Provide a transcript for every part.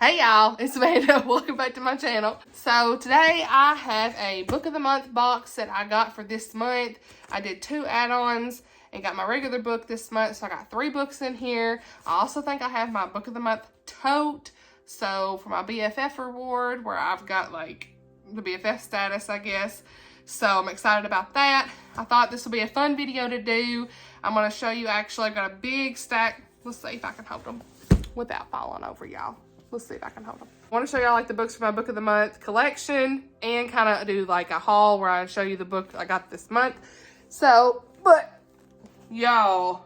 Hey y'all, it's Amanda. Welcome back to my channel. So today I have a book of the month box that I got for this month. I did 2 add-ons and got my regular book this month, so I got 3 books in here. I also think I have my book of the month tote. So for my BFF reward, where I've got like the BFF status, I guess. So I'm excited about that. I thought this would be a fun video to do. I'm going to show you, actually, I've got a big stack. Let's see if I can hold them without falling over, y'all. Let's see if I can hold them. I want to show y'all like the books for my book of the month collection and kind of do like a haul where I show you the book I got this month. So, but y'all,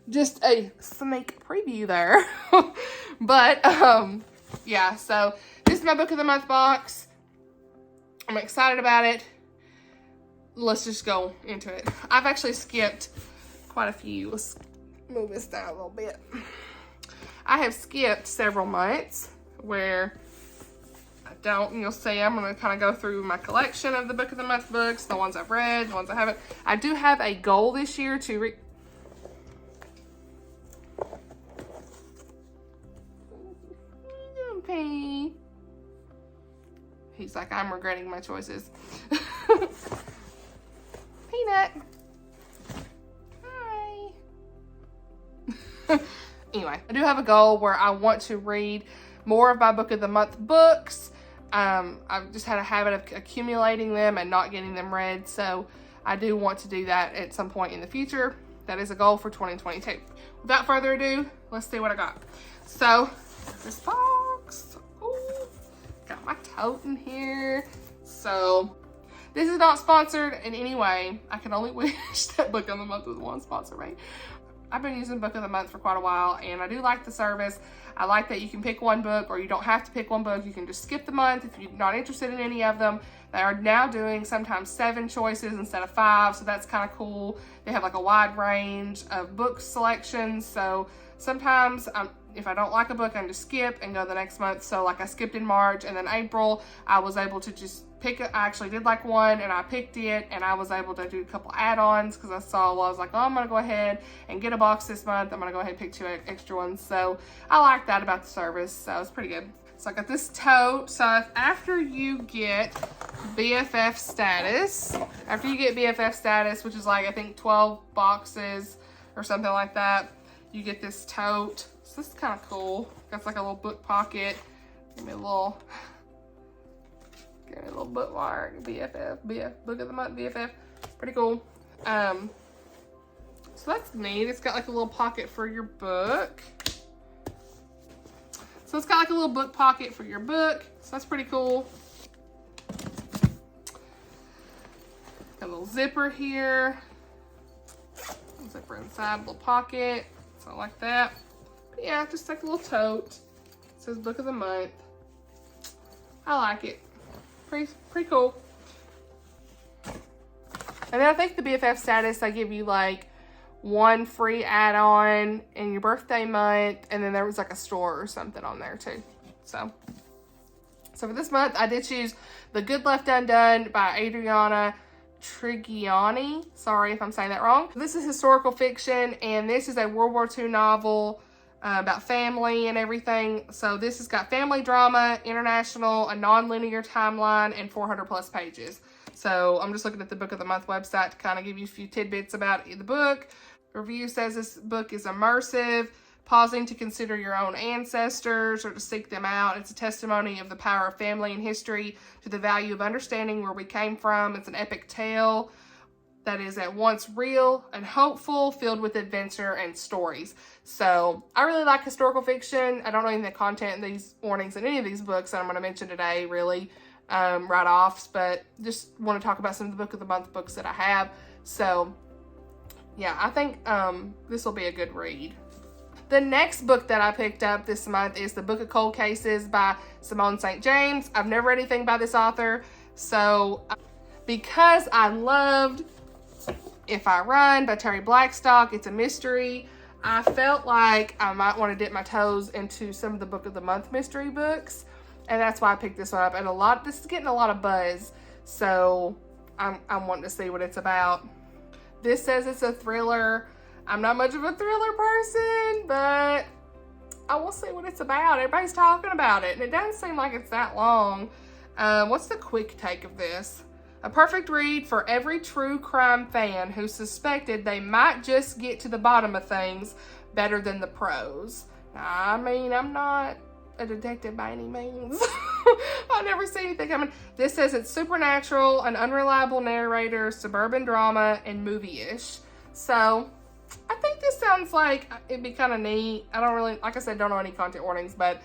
just a sneak preview there. But yeah, so this is my book of the month box. I'm excited about it. Let's just go into it. I've actually skipped quite a few. Let's move this down a little bit. I have skipped several months where I don't, you'll see, I'm going to kind of go through my collection of the book of the month books, the ones I've read, the ones I haven't. I do have a goal this year to read. Okay. He's like, I'm regretting my choices. Peanut. Hi. Anyway, I do have a goal where I want to read more of my book of the month books. I've just had a habit of accumulating them and not getting them read. So I do want to do that at some point in the future. That is a goal for 2022. Without further ado, let's see what I got. So this box. Ooh, got my tote in here. So this is not sponsored in any way. I can only wish that book of the month was one sponsor, right? I've been using book of the month for quite a while, and I do like the service. I like that you can pick one book, or you don't have to pick one book. You can just skip the month if you're not interested in any of them. They are now doing sometimes 7 choices instead of 5, so that's kind of cool. They have like a wide range of book selections, so sometimes if I don't like a book, I can just skip and go the next month. So like I skipped in March, and then April, I was able to just pick it. I actually did like one, and I picked it, and I was able to do a couple add-ons because I saw, well, I was like, oh, I'm going to go ahead and get a box this month. I'm going to go ahead and pick 2 extra ones. So I like that about the service. So it's pretty good. So I got this tote. So after you get BFF status, which is like, I think 12 boxes or something like that, you get this tote. So this is kind of cool. Got like a little book pocket. Give me a little bookmark. BFF, book of the month, BFF. Pretty cool. So that's neat. It's got like a little pocket for your book. So it's got like a little book pocket for your book. So that's pretty cool. Got a little zipper here. Zipper inside, little pocket. So I like that. But yeah, just like a little tote. It says book of the month. I like it. Pretty cool. And then I think the BFF status, they give you like 1 free add-on in your birthday month, and then there was like a store or something on there too. So for this month, I did choose The Good Left Undone by Adriana Trigiani. Sorry if I'm saying that wrong. This is historical fiction, and this is a World War II novel about family and everything. So this has got family drama, international, a non-linear timeline, and 400 plus pages. So I'm just looking at the book of the month website to kind of give you a few tidbits about the book. The review says this book is immersive, pausing to consider your own ancestors or to seek them out. It's a testimony of the power of family and history, to the value of understanding where we came from. It's an epic tale that is at once real and hopeful, filled with adventure and stories. So I really like historical fiction. I don't know any of the content in these warnings in any of these books that I'm going to mention today, really, right off, but just want to talk about some of the book of the month books that I have. So yeah, I think this will be a good read. The next book that I picked up this month is The Book of Cold Cases by Simone St. James. I've never read anything by this author, so because I loved If I Run by Terry Blackstock, it's a mystery, I felt like I might want to dip my toes into some of the book of the month mystery books, and that's why I picked this one up. And this is getting a lot of buzz, so I'm wanting to see what it's about. This says it's a thriller. I'm not much of a thriller person, but I will see what it's about. Everybody's talking about it, and it doesn't seem like it's that long. What's the quick take of this? A perfect read for every true crime fan who suspected they might just get to the bottom of things better than the pros. I mean, I'm not a detective by any means. I've never seen anything coming. This says it's supernatural, an unreliable narrator, suburban drama, and movie-ish. So, I think this sounds like it'd be kind of neat. I don't really, like I said, don't know any content warnings, but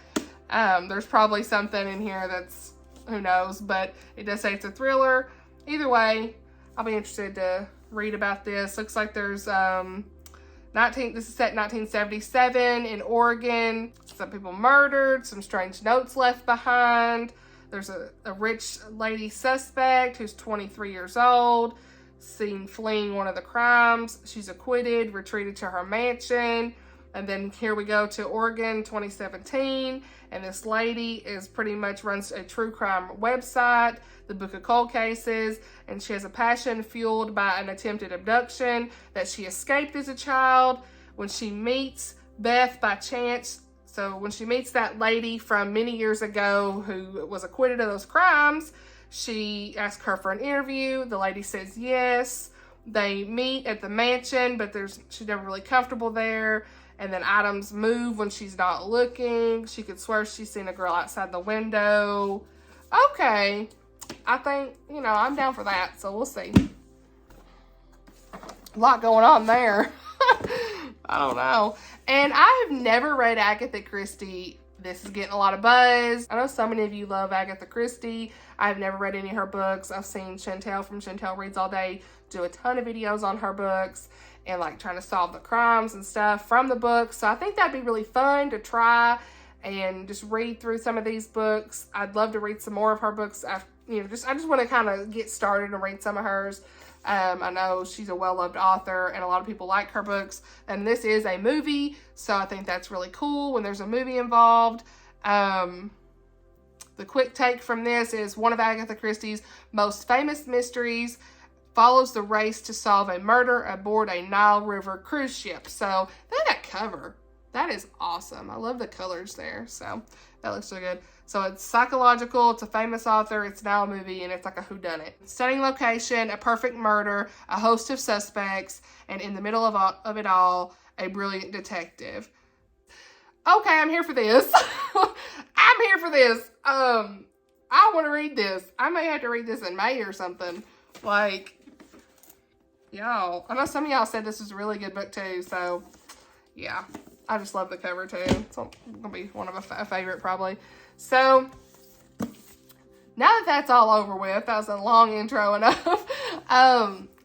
there's probably something in here that's, who knows, but it does say it's a thriller. Either way, I'll be interested to read about this. Looks like there's this is set in 1977 in Oregon. Some people murdered, some strange notes left behind. There's a rich lady suspect who's 23 years old, seen fleeing one of the crimes. She's acquitted, retreated to her mansion. And then here we go to Oregon, 2017. And this lady is pretty much runs a true crime website, the Book of Cold Cases. And she has a passion fueled by an attempted abduction that she escaped as a child. When she meets Beth by chance, so when she meets that lady from many years ago who was acquitted of those crimes, she asks her for an interview. The lady says yes. They meet at the mansion, but she's never really comfortable there. And then items move when she's not looking. She could swear she's seen a girl outside the window. Okay. I think, I'm down for that. So we'll see. A lot going on there. I don't know. And I have never read Agatha Christie. This is getting a lot of buzz. I know so many of you love Agatha Christie. I've never read any of her books. I've seen Chantel from Chantel Reads All Day do a ton of videos on her books and like trying to solve the crimes and stuff from the books. So I think that'd be really fun to try and just read through some of these books. I'd love to read some more of her books. I just want to kind of get started and read some of hers. I know she's a well-loved author and a lot of people like her books. And this is a movie, so I think that's really cool when there's a movie involved. The quick take from this is one of Agatha Christie's most famous mysteries follows the race to solve a murder aboard a Nile River cruise ship. So, that cover. That is awesome. I love the colors there. So, that looks so good. So, it's psychological. It's a famous author. It's now a movie, and it's like a whodunit. Stunning location, a perfect murder, a host of suspects, and in the middle of it all, a brilliant detective. Okay, I'm here for this. I'm here for this. I want to read this. I may have to read this in May or something. Like, y'all, I know some of y'all said this was a really good book too, so yeah, I just love the cover too. It's gonna be one of a favorite probably. So now that that's all over with, that was a long intro enough.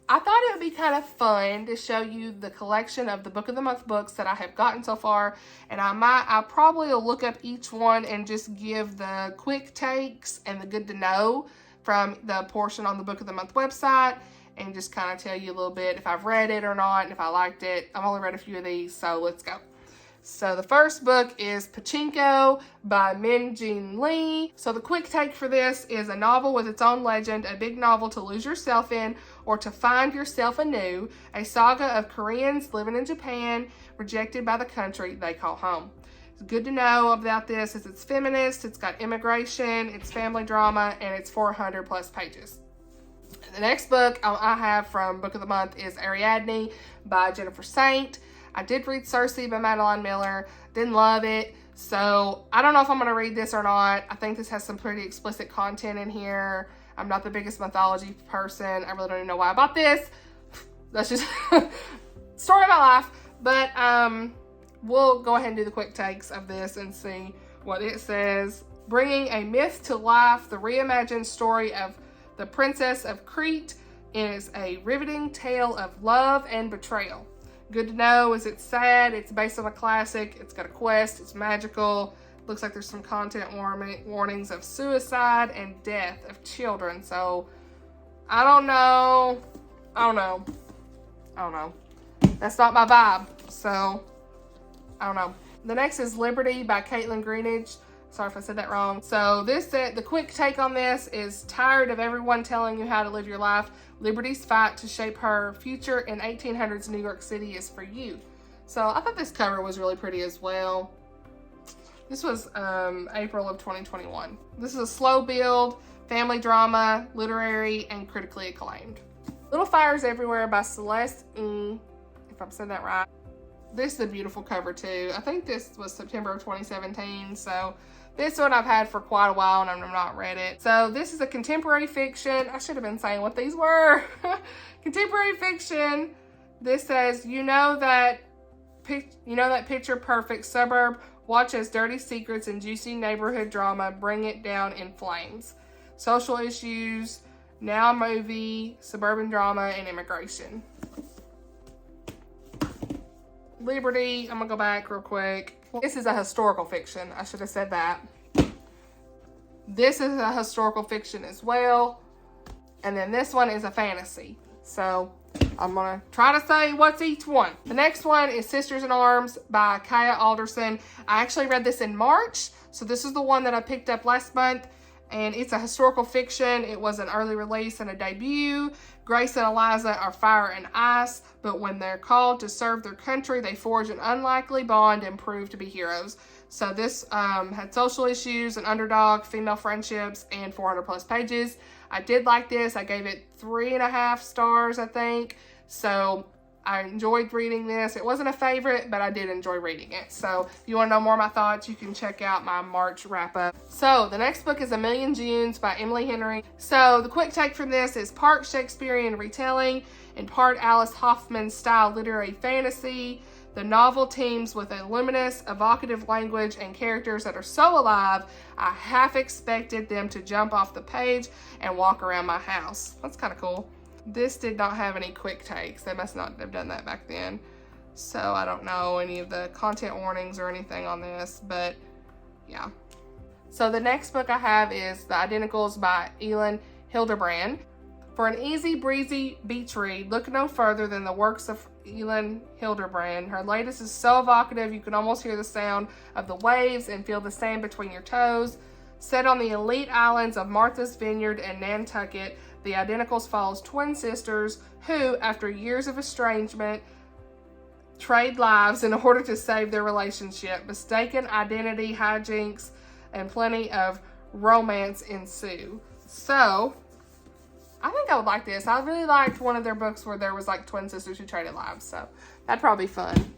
I thought it would be kind of fun to show you the collection of the Book of the Month books that I have gotten so far, and I probably will look up each one and just give the quick takes and the good to know from the portion on the Book of the Month website, and just kind of tell you a little bit if I've read it or not, and if I liked it. I've only read a few of these, so let's go. So the first book is Pachinko by Min Jin Lee. So the quick take for this is a novel with its own legend, a big novel to lose yourself in or to find yourself anew, a saga of Koreans living in Japan, rejected by the country they call home. It's good to know about this is it's feminist, it's got immigration, it's family drama, and it's 400 plus pages. The next book I have from Book of the Month is Ariadne by Jennifer Saint. I did read Circe by Madeline Miller. Didn't love it. So I don't know if I'm going to read this or not. I think this has some pretty explicit content in here. I'm not the biggest mythology person. I really don't even know why I bought this. That's just story of my life. But we'll go ahead and do the quick takes of this and see what it says. Bringing a myth to life, the reimagined story of the Princess of Crete is a riveting tale of love and betrayal. Good to know is it's sad, it's based on a classic, it's got a quest, it's magical. Looks like there's some content warnings of suicide and death of children. So, I don't know. That's not my vibe. So, I don't know. The next is Liberty by Caitlin Greenidge. Sorry if I said that wrong. So the quick take on this is tired of everyone telling you how to live your life. Liberty's fight to shape her future in 1800s New York City is for you. So I thought this cover was really pretty as well. This was April of 2021. This is a slow build, family drama, literary, and critically acclaimed. Little Fires Everywhere by Celeste E, if I'm saying that right. This is a beautiful cover too. I think this was September of 2017, so this one I've had for quite a while and I've not read it. So this is a contemporary fiction. I should have been saying what these were. Contemporary fiction. This says, you know that picture perfect suburb. Watch as dirty secrets and juicy neighborhood drama bring it down in flames. Social issues, now movie, suburban drama, and immigration. Liberty, I'm gonna go back real quick. This is a historical fiction. I should have said that. This is a historical fiction as well. And then this one is a fantasy. So I'm gonna try to say what's each one. The next one is Sisters in Arms by Kaya Alderson. I actually read this in March. So this is the one that I picked up last month. And it's a historical fiction. It was an early release and a debut. Grace and Eliza are fire and ice, but when they're called to serve their country, they forge an unlikely bond and prove to be heroes. So this had social issues, an underdog, female friendships, and 400 plus pages. I did like this. I gave it 3.5 stars, I think. So I enjoyed reading this. It wasn't a favorite, but I did enjoy reading it. So if you want to know more of my thoughts, you can check out my March wrap up. So the next book is A Million Junes by Emily Henry. So the quick take from this is part Shakespearean retelling and part Alice Hoffman style literary fantasy. The novel teems with a luminous, evocative language and characters that are so alive, I half expected them to jump off the page and walk around my house. That's kind of cool. This did not have any quick takes. They must not have done that back then. So I don't know any of the content warnings or anything on this, but yeah. So the next book I have is The Identicals by Erin Hilderbrand. For an easy breezy beach read, look no further than the works of Erin Hilderbrand. Her latest is so evocative you can almost hear the sound of the waves and feel the sand between your toes. Set on the elite islands of Martha's Vineyard and Nantucket, The Identicals follows twin sisters who, after years of estrangement, trade lives in order to save their relationship. Mistaken identity, hijinks, and plenty of romance ensue. So, I think I would like this. I really liked one of their books where there was like twin sisters who traded lives, so that'd probably be fun.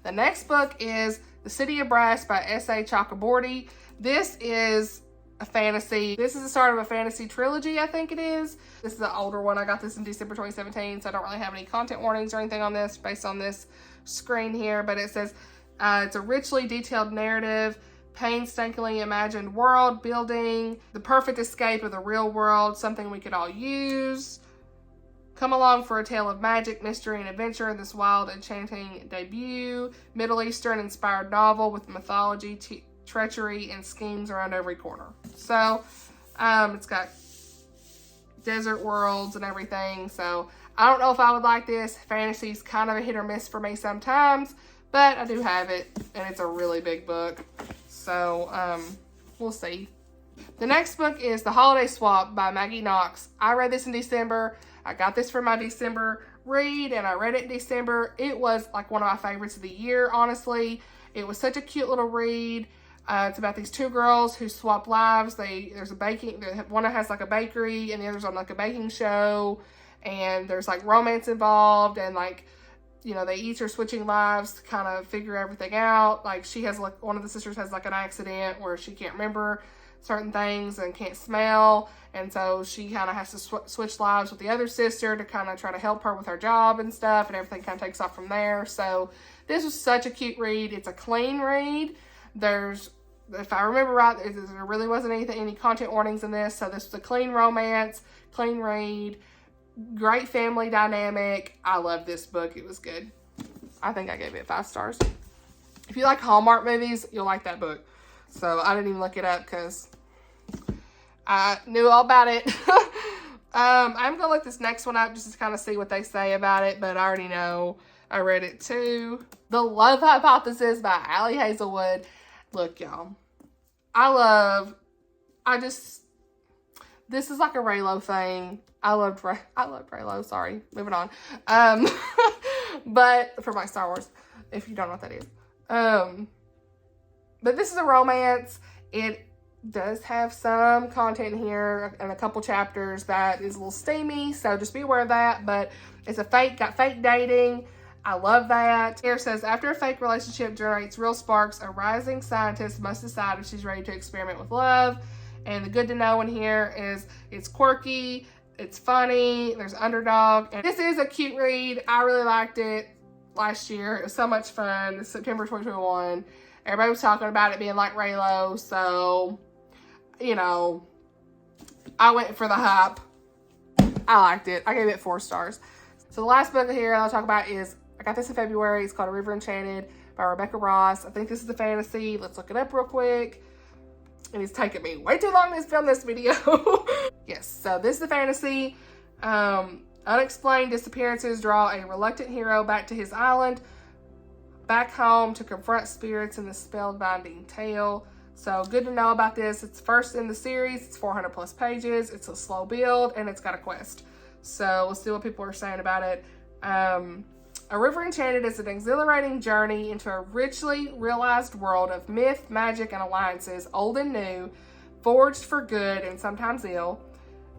The next book is The City of Brass by S.A. Chakraborty. This is a fantasy. This is the start of a fantasy trilogy, I think it is. This is an older one. I got this in December 2017, so I don't really have any content warnings or anything on this based on this screen here, but it says it's a richly detailed narrative, painstakingly imagined world building, the perfect escape of the real world, something we could all use. Come along for a tale of magic, mystery, and adventure in this wild, enchanting debut, Middle Eastern inspired novel with mythology, treachery, and schemes around every corner. So, it's got desert worlds and everything. So, I don't know if I would like this. Fantasy's kind of a hit or miss for me sometimes, but I do have it, and it's a really big book. So, we'll see. The next book is The Holiday Swap by Maggie Knox. I read this in December. I got this for my December read, and I read it in December. It was like one of my favorites of the year, honestly. It was such a cute little read. It's about these two girls who swap lives. There's a baking, one has like a bakery and the other's on like a baking show, and there's like romance involved, and like, you know, they each are switching lives to kind of figure everything out. Like she has like, one of the sisters has like an accident where she can't remember certain things and can't smell, and so she kind of has to switch lives with the other sister to kind of try to help her with her job and stuff, and everything kind of takes off from there. So this was such a cute read. It's a clean read. There's, if I remember right, there really wasn't any content warnings in this. So this was a clean romance, clean read, great family dynamic. I love this book. It was good. I think I gave it 5 stars. If you like Hallmark movies, you'll like that book. So I didn't even look it up because I knew all about it. I'm going to look this next one up just to kind of see what they say about it, but I already know. I read it too. The Love Hypothesis by Allie Hazelwood. Look, y'all, this is like a Raylo thing. I loved Raylo, sorry, moving on. But for my Star Wars, if you don't know what that is. But this is a romance. It does have some content here and a couple chapters that is a little steamy, so just be aware of that. But it's got fake dating. I love that. Here it says, after a fake relationship generates real sparks, a rising scientist must decide if she's ready to experiment with love. And the good to know in here is it's quirky, it's funny, there's underdog. And this is a cute read. I really liked it last year. It was so much fun. It's September 2021. Everybody was talking about it being like Raylo, so, you know, I went for the hype. I liked it. I gave it 4 stars. So the last book here I'll talk about is, I got this in February. It's called River Enchanted by Rebecca Ross. I think this is a fantasy. Let's look it up real quick. And it's taken me way too long to film this video. Yes, so this is a fantasy. Unexplained disappearances draw a reluctant hero back to his island, back home to confront spirits in the spellbinding tale. So good to know about this. It's first in the series. It's 400 plus pages. It's a slow build and it's got a quest. So let's see what people are saying about it. A River Enchanted is an exhilarating journey into a richly realized world of myth, magic, and alliances, old and new, forged for good and sometimes ill.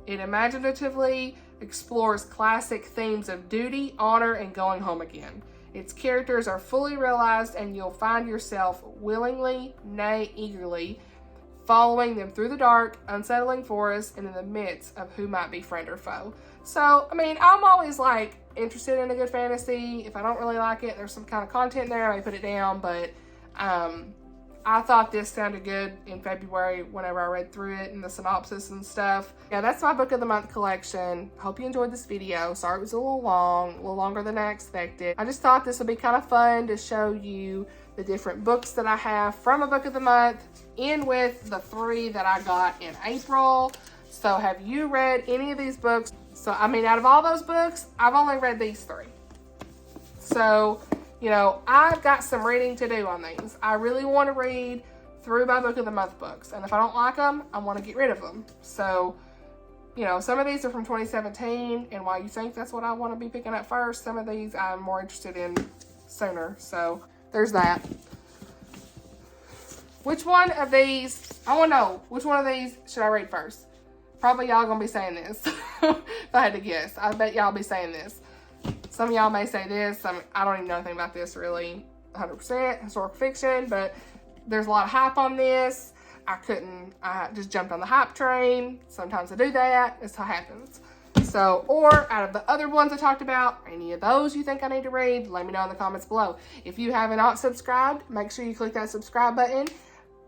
It imaginatively explores classic themes of duty, honor, and going home again. Its characters are fully realized, and you'll find yourself willingly, nay, eagerly, following them through the dark, unsettling forests and in the midst of who might be friend or foe. So, I mean, I'm always like interested in a good fantasy. If I don't really like it, there's some kind of content there, I may put it down, but I thought this sounded good in February whenever I read through it and the synopsis and stuff. Yeah, that's my book of the month collection. Hope you enjoyed this video. Sorry it was a little long, a little longer than I expected. I just thought this would be kind of fun to show you the different books that I have from a book of the month, in with the 3 that I got in April. So have you read any of these books? So, I mean, out of all those books, I've only read these 3. So, you know, I've got some reading to do on these. I really want to read through my book of the month books. And if I don't like them, I want to get rid of them. So, you know, some of these are from 2017. And while you think that's what I want to be picking up first, some of these I'm more interested in sooner. So there's that. Which one of these, I want to know, which one of these should I read first? Probably y'all gonna be saying this. If I had to guess, I bet y'all be saying this. Some of y'all may say this. I don't even know anything about this really 100% historical fiction, but there's a lot of hype on this. I just jumped on the hype train. Sometimes I do that. It's how it happens. So, or out of the other ones I talked about, any of those you think I need to read, let me know in the comments below. If you have not subscribed, make sure you click that subscribe button.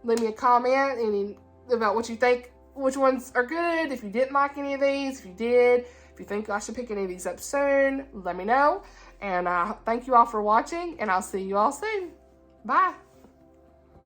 Leave me a comment about what you think, which ones are good, if you didn't like any of these, if you did, if you think I should pick any of these up soon, let me know. And thank you all for watching, and I'll see you all soon. Bye.